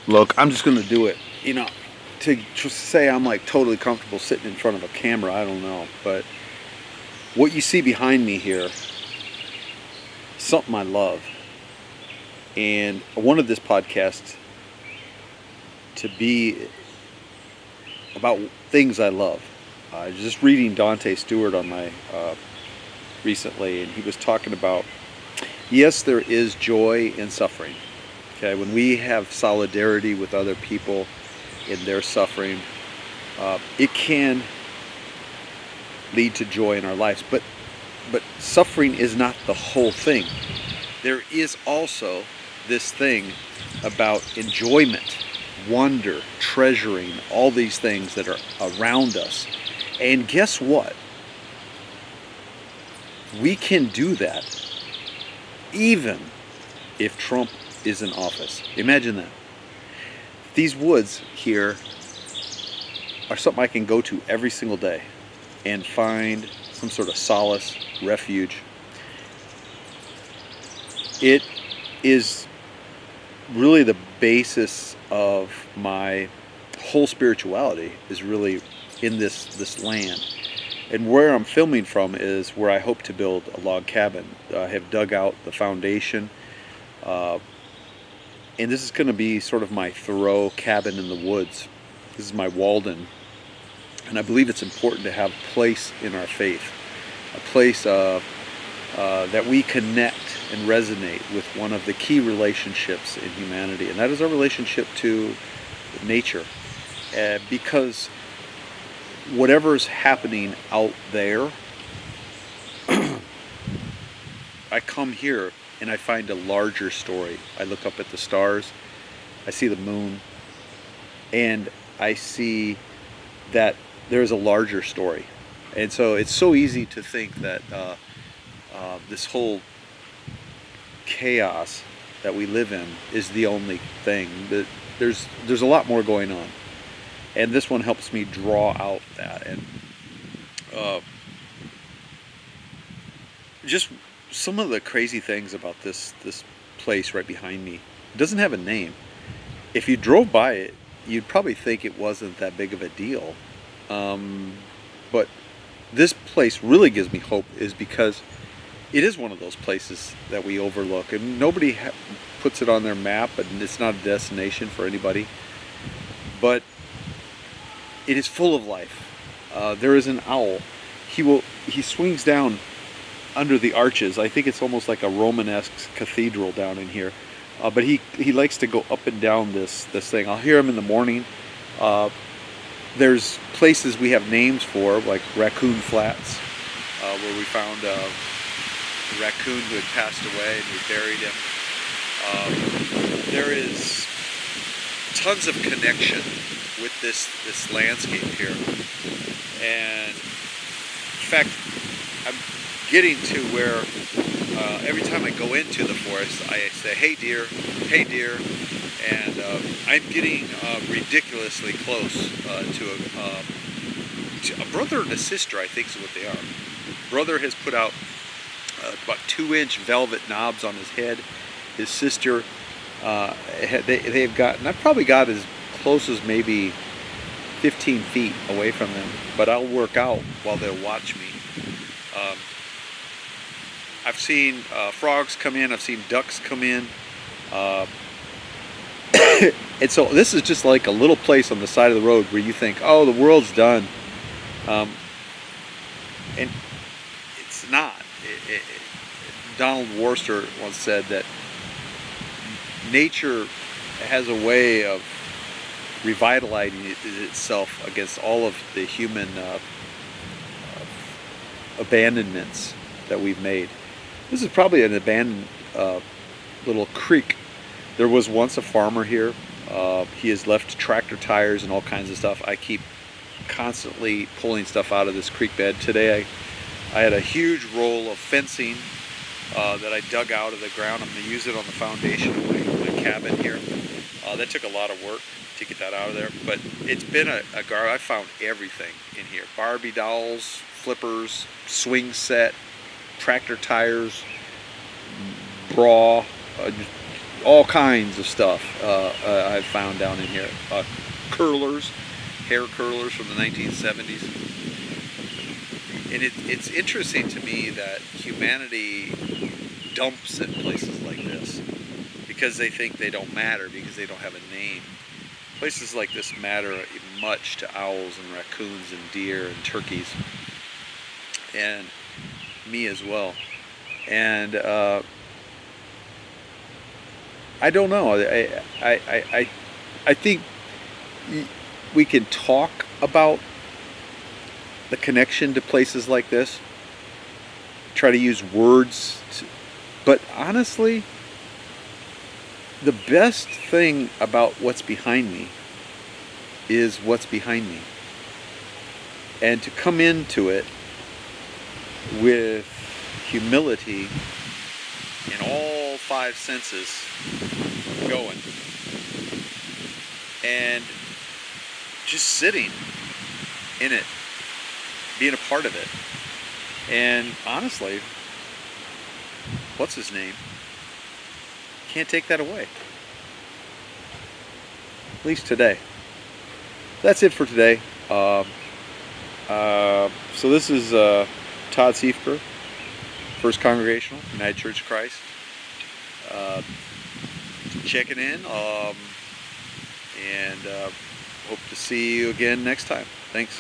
Look, I'm just gonna do it. You know, to just say I'm like totally comfortable sitting in front of a camera, I don't know. But what you see behind me here, is something I love, and I wanted this podcast to be about things I love. I was just reading Dante Stewart on my recently, and he was talking about, yes, there is joy in suffering. Okay, when we have solidarity with other people in their suffering, it can lead to joy in our lives. But suffering is not the whole thing. There is also this thing about enjoyment, wonder, treasuring, all these things that are around us. And guess what? We can do that even if Trump is in office. Imagine that. These woods here are something I can go to every single day and find some sort of solace, refuge. It is really the basis of my whole spirituality, is really in this land. And where I'm filming from is where I hope to build a log cabin. I have dug out the foundation, and this is going to be sort of my Thoreau cabin in the woods. This is my Walden, and I believe it's important to have a place in our faith, a place that we connect and resonate with one of the key relationships in humanity, and that is our relationship to nature. Because whatever's happening out there, I come here and I find a larger story. I look up at the stars, I see the moon, and I see that there's a larger story. And so it's so easy to think that this whole chaos that we live in is the only thing. That there's a lot more going on, and this one helps me draw out that. And just some of the crazy things about this place right behind me. It doesn't have a name. If you drove by it, you'd probably think it wasn't that big of a deal. But this place really gives me hope, is because it is one of those places that we overlook, and nobody puts it on their map, and it's not a destination for anybody. But it is full of life. There is an owl. He swings down under the arches. I think it's almost like a Romanesque cathedral down in here. But he likes to go up and down this thing. I'll hear him in the morning. There's places we have names for, like Raccoon Flats, where we found a raccoon who had passed away, and we buried him. There is tons of connection with this landscape here. And in fact, I'm getting to where every time I go into the forest, I say, hey deer, and I'm getting ridiculously close to a brother and a sister, I think is what they are. Brother has put out about 2-inch velvet knobs on his head. His sister, they've gotten, I've probably got as close as maybe 15 feet away from them, but I'll work out while they'll watch me. I've seen frogs come in, I've seen ducks come in, and so this is just like a little place on the side of the road where you think, oh, the world's done, and it's not. Donald Worcester once said that nature has a way of revitalizing itself against all of the human abandonments that we've made. This is probably an abandoned little creek. There was once a farmer here. He has left tractor tires and all kinds of stuff. I keep constantly pulling stuff out of this creek bed. Today I had a huge roll of fencing that I dug out of the ground. I'm going to use it on the foundation of my cabin here. That took a lot of work to get that out of there, but it's been a I found everything in here. Barbie dolls, flippers, swing set, tractor tires, bra, all kinds of stuff I've found down in here. Curlers, hair curlers from the 1970s. And it's interesting to me that humanity dumps in places like this because they think they don't matter, because they don't have a name. Places like this matter much to owls and raccoons and deer and turkeys, and me as well. And I don't know. I think we can talk about the connection to places like this. Try to use words, but honestly, the best thing about what's behind me is what's behind me. And to come into it with humility in all five senses going, and just sitting in it, being a part of it. And honestly, what's his name? Can't take that away. At least today. That's it for today. So this is Todd Siefker, First Congregational, United Church of Christ. Checking in, and hope to see you again next time. Thanks.